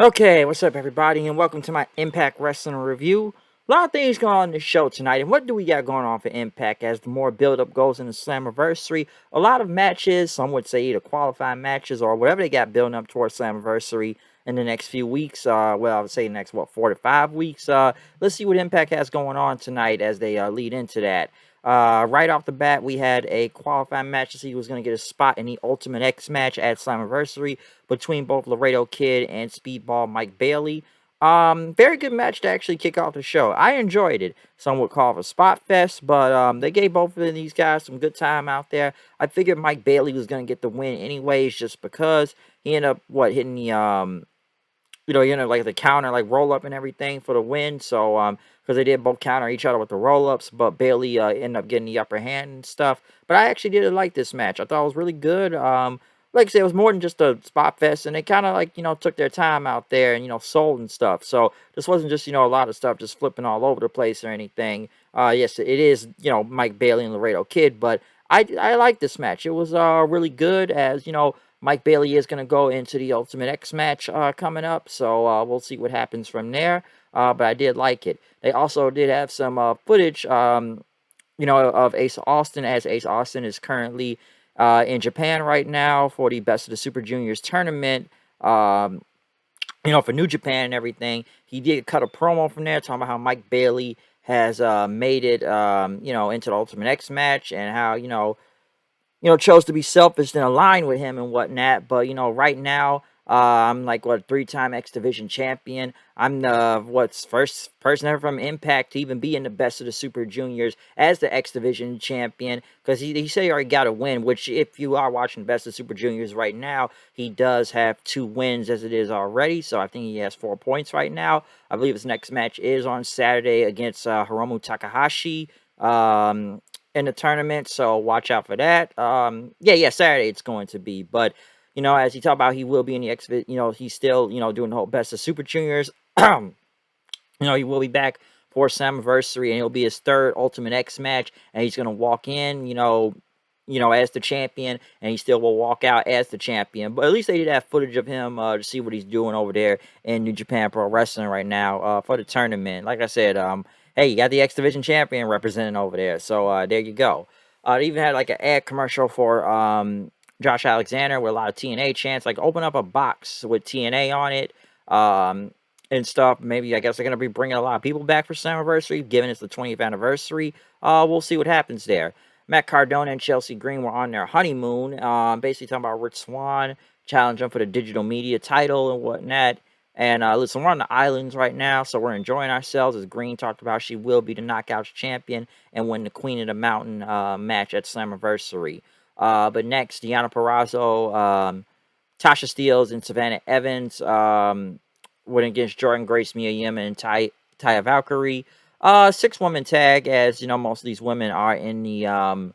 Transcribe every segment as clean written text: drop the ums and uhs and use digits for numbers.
Okay, what's up, everybody, and welcome to my Impact Wrestling review. A lot of things going on in the show tonight, and what do we got going on for Impact as the more build-up goes in the Slammiversary? A lot of matches, some would say either qualifying matches or whatever they got building up towards Slammiversary in the next few weeks. Well, I would say the next, 4 to 5 weeks. Let's see what Impact has going on tonight as they lead into that. Right off the bat, we had a qualifying match to see who was going to get a spot in the Ultimate X match at Slammiversary between both Laredo Kid and Speedball Mike Bailey. Very good match to actually kick off the show. I enjoyed it. Some would call it a spot fest, but they gave both of these guys some good time out there. I figured Mike Bailey was going to get the win anyways, just because he ended up hitting the like the counter, like roll up and everything for the win. So, because they did both counter each other with the roll ups, but Bailey ended up getting the upper hand and stuff. But I actually did like this match. I thought it was really good. Like I said, it was more than just a spot fest, and they kind of took their time out there and sold and stuff. So this wasn't just a lot of stuff just flipping all over the place or anything. Yes, it is Mike Bailey and Laredo Kid, but I like this match. It was really good as Mike Bailey is going to go into the Ultimate X match coming up, so we'll see what happens from there. But I did like it. They also did have some footage, of Ace Austin, as Ace Austin is currently in Japan right now for the Best of the Super Juniors tournament. For New Japan and everything. He did cut a promo from there talking about how Mike Bailey has made it, into the Ultimate X match and how chose to be selfish and align with him and whatnot. But right now, I'm like 3-time X Division champion. I'm the first person ever from Impact to even be in the Best of the Super Juniors as the X Division champion. Because he said he already got a win. Which, if you are watching Best of Super Juniors right now, he does have 2 wins as it is already. So I think he has 4 points right now. I believe his next match is on Saturday against Hiromu Takahashi. In the tournament, so watch out for that. Yeah, Saturday it's going to be, but as he talked about, he will be in the X. He's still doing the whole Best of Super Juniors. He will be back for Slammiversary, and it'll be his 3rd Ultimate X match, and he's gonna walk in, as the champion, and he still will walk out as the champion. But at least they did have footage of him to see what he's doing over there in New Japan Pro Wrestling right now for the tournament. Like I said, hey, you got the X Division champion representing over there, so there you go. They even had like an ad commercial for Josh Alexander with a lot of TNA chants, like open up a box with TNA on it. And stuff. Maybe I guess they're gonna be bringing a lot of people back for Slammiversary, given it's the 20th anniversary. We'll see what happens there. Matt Cardona and Chelsea Green were on their honeymoon, basically talking about Rich Swann challenging for the digital media title and whatnot. And listen, we're on the islands right now, so we're enjoying ourselves. As Green talked about, she will be the Knockouts champion and win the Queen of the Mountain match at Slammiversary. But next, Deonna Purrazzo, Tasha Steelz, and Savannah Evans went against Jordan Grace, Mia Yim, and Taya Valkyrie. 6-woman tag, as most of these women are in the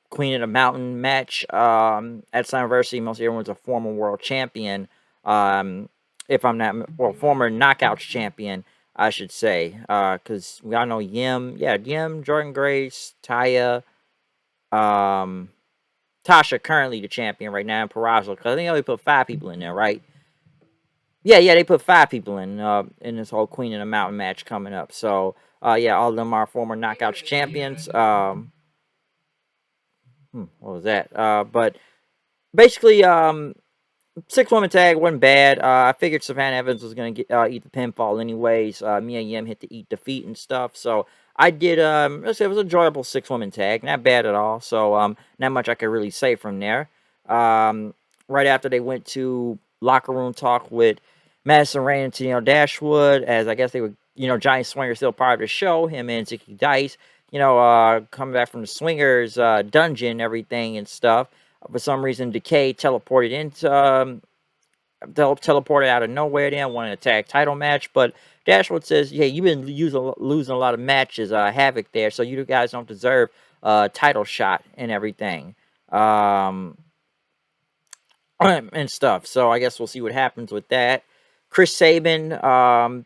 Queen of the Mountain match at Slammiversary. Most everyone's a former world champion. If I'm not, well, former Knockouts champion, I should say, because we all know Yim, Jordan Grace, Taya, Tasha currently the champion right now, and Purrazzo, because I think they only put 5 people in there, right? Yeah, they put 5 people in this whole Queen of the Mountain match coming up. So, yeah, all of them are former Knockouts champions. What was that? But basically, 6-woman tag wasn't bad. I figured Savannah Evans was gonna eat the pinfall anyways. Mia Yim hit the eat defeat and stuff. So I did. Let's say it was an enjoyable 6-woman tag, not bad at all. So not much I could really say from there. Right after they went to locker room talk with Madison Rain and Tennille Dashwood, as I guess they were, Giant Swinger still part of the show. Him and Zicky Dice, coming back from the Swingers dungeon and everything and stuff. For some reason, Decay teleported out of nowhere. Then wanted a tag title match, but Dashwood says, "Hey, you've been losing a lot of matches, Havoc there, so you guys don't deserve a title shot and everything, and stuff." So I guess we'll see what happens with that. Chris Sabin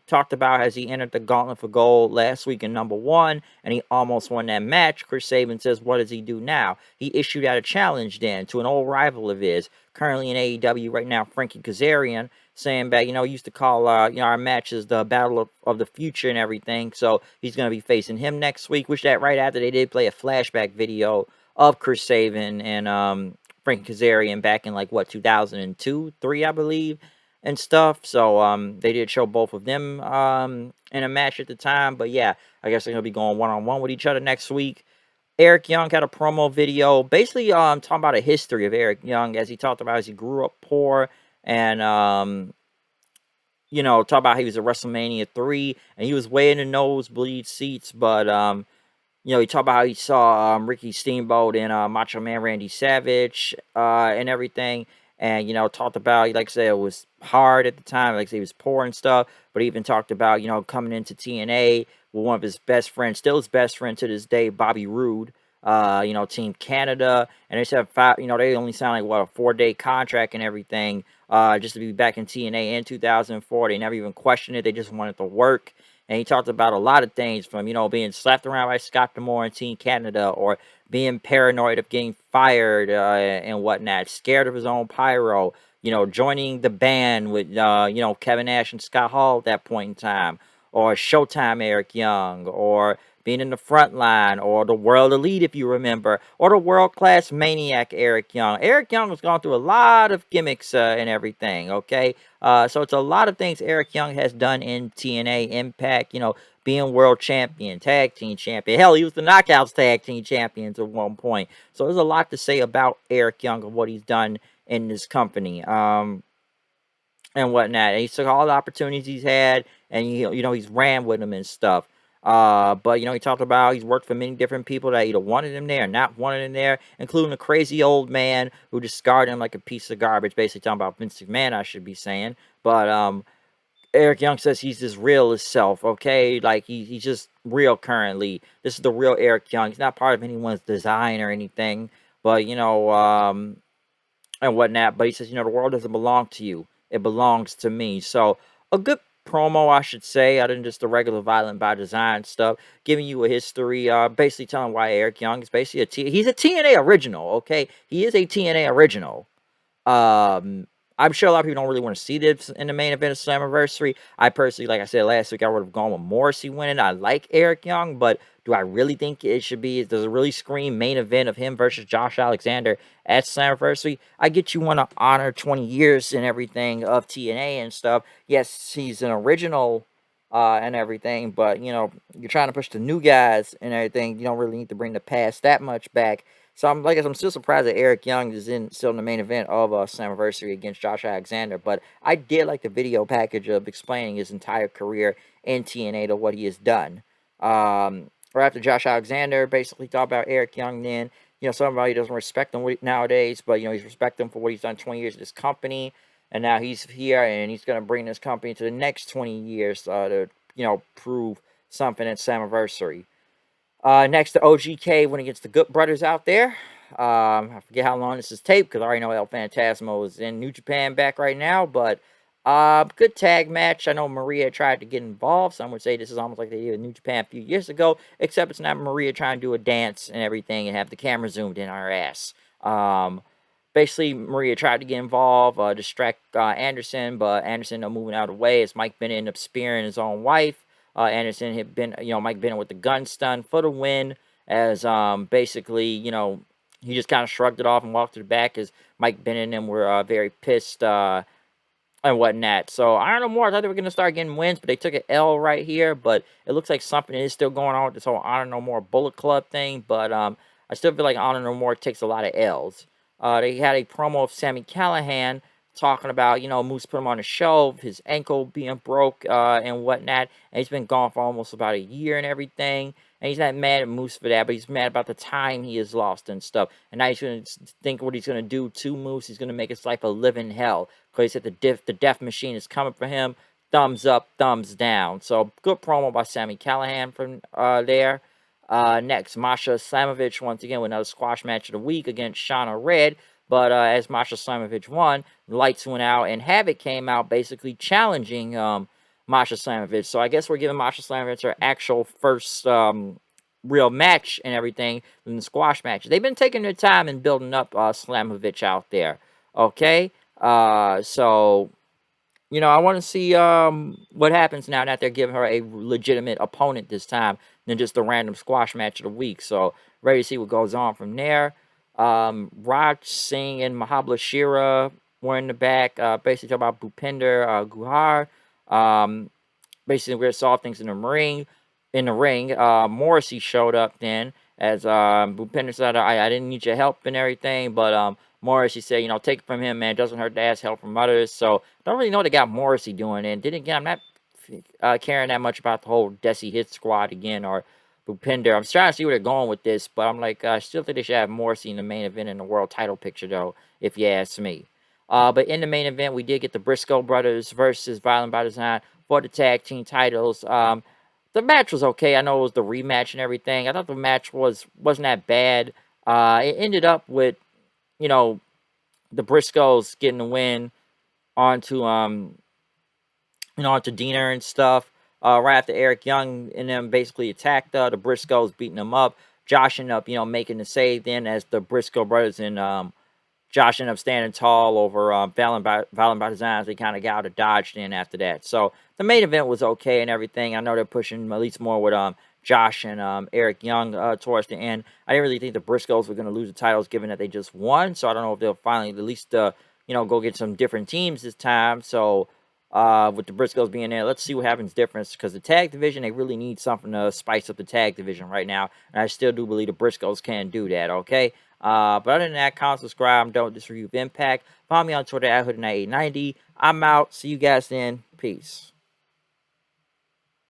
talked about as he entered the Gauntlet for Gold last week in #1, and he almost won that match. Chris Sabin says, what does he do now? He issued out a challenge then to an old rival of his, currently in AEW right now, Frankie Kazarian, saying that, he used to call our matches the Battle of the Future and everything. So he's going to be facing him next week, which that right after they did play a flashback video of Chris Sabin and Frankie Kazarian back in, like, what, 2002, 3, I believe, and stuff. So they did show both of them in a match at the time. But yeah, I guess they're gonna be going one-on-one with each other next week. Eric Young had a promo video basically talking about a history of Eric Young, as he talked about as he grew up poor, and talk about how he was at WrestleMania 3 and he was way in the nosebleed seats, but he talked about how he saw Ricky Steamboat and Macho Man Randy Savage and everything. And, talked about, like I said, it was hard at the time. Like I said, he was poor and stuff. But he even talked about, coming into TNA with one of his best friends, still his best friend to this day, Bobby Roode, Team Canada. And they said, they only signed, like, what, a 4-day contract and everything just to be back in TNA in 2004. They never even questioned it. They just wanted to work. And he talked about a lot of things from, being slapped around by Scott D'Amore in Team Canada, or being paranoid of getting fired and whatnot, scared of his own pyro, joining the band with, Kevin Nash and Scott Hall at that point in time, or Showtime Eric Young, or being in the front line, or the World Elite, if you remember, or the World Class Maniac Eric Young. Eric Young has gone through a lot of gimmicks and everything, okay? So it's a lot of things Eric Young has done in TNA Impact, being world champion, tag team champion. Hell, he was the Knockouts tag team champions at one point. So there's a lot to say about Eric Young and what he's done in this company. And whatnot. And he took all the opportunities he's had, and he's ran with them and stuff. But he talked about he's worked for many different people that either wanted him there or not wanted him there, including a crazy old man who discarded him like a piece of garbage. Basically talking about Vince McMahon, I should be saying. But Eric Young says he's his real self, okay? Like, he's just real currently. This is the real Eric Young. He's not part of anyone's design or anything, but, and whatnot. But he says, the world doesn't belong to you. It belongs to me. So, a good promo, I should say, other than just the regular violent by design stuff, giving you a history, basically telling why Eric Young is basically he's a TNA original, okay? He is a TNA original. I'm sure a lot of people don't really want to see this in the main event of Slammiversary. I personally, like I said last week, I would have gone with Morrissey winning. I like Eric Young, but do I really think it should be? Does it really scream main event of him versus Josh Alexander at Slammiversary? I get you want to honor 20 years and everything of TNA and stuff. Yes, he's an original and everything, but you're trying to push the new guys and everything. You don't really need to bring the past that much back. So I'm still surprised that Eric Young is still in the main event of Slammiversary against Josh Alexander. But I did like the video package of explaining his entire career in TNA to what he has done. Right after Josh Alexander basically talked about Eric Young, then somebody doesn't respect him nowadays, but he's respecting him for what he's done 20 years at this company, and now he's here and he's gonna bring this company to the next 20 years to prove something at Slammiversary. Next to OGK when he gets the Good Brothers out there. I forget how long this is taped because I already know El Phantasmo is in New Japan back right now. But good tag match. I know Maria tried to get involved. Some would say this is almost like they did in New Japan a few years ago, except it's not Maria trying to do a dance and everything and have the camera zoomed in on her ass. Basically, Maria tried to get involved, distract Anderson, but Anderson moving out of the way as Mike Bennett ended up spearing his own wife. Anderson had been, Mike Bennett with the gun stun for the win, as basically, he just kind of shrugged it off and walked to the back as Mike Bennett and them were very pissed and whatnot. So I don't know more. I thought they were going to start getting wins, but they took an L right here. But it looks like something is still going on with this whole Honor No More Bullet Club thing. But I still feel like Honor No More takes a lot of L's. They had a promo of Sami Callihan talking about, Moose put him on a show, his ankle being broke and whatnot. And he's been gone for almost about a year and everything. And he's not mad at Moose for that, but he's mad about the time he has lost and stuff. And now he's going to think what he's going to do to Moose. He's going to make his life a living hell. Because he said the death machine is coming for him. Thumbs up, thumbs down. So, good promo by Sami Callihan from there. Next, Masha Slamovich, once again, with another squash match of the week against Shauna Red. But as Masha Slamovich won, the lights went out, and Havoc came out basically challenging Masha Slamovich. So I guess we're giving Masha Slamovich her actual first real match and everything in the squash match. They've been taking their time and building up Slamovich out there. Okay, so I want to see what happens now that they're giving her a legitimate opponent this time than just a random squash match of the week. So ready to see what goes on from there. Raj Singh and Mahabla Shira were in the back, basically talking about Bhupinder Guhar. Um, basically we saw things in the ring. Morrissey showed up then as Bhupinder said, I didn't need your help and everything, but Morrissey said, take it from him, man. It doesn't hurt to ask help from others. So I don't really know what they got Morrissey doing. And then again, I'm not caring that much about the whole Desi Hit Squad again or Bhupinder. I'm trying to see where they're going with this, but I'm like, I still think they should have Morrissey in the main event in the world title picture, though, if you ask me. But in the main event, we did get the Briscoe brothers versus Violent by Design for the tag team titles. The match was okay. I know it was the rematch and everything. I thought the match wasn't that bad. It ended up with, the Briscoes getting the win onto onto Dina and stuff. Right after Eric Young and them basically attacked the Briscoes, beating them up. Josh ended up, making the save then as the Briscoe brothers and Josh ended up standing tall over Violent by Design. They kind of got out of dodge then after that. So the main event was okay and everything. I know they're pushing at least more with Josh and Eric Young towards the end. I didn't really think the Briscoes were going to lose the titles given that they just won. So I don't know if they'll finally at least, go get some different teams this time. So with the Briscoes being there, let's see what happens different. Because the tag division, they really need something to spice up the tag division right now. And I still do believe the Briscoes can do that, okay? But other than that, comment, subscribe, don't disreview Impact. Follow me on Twitter at HoodNight890. I'm out. See you guys then. Peace.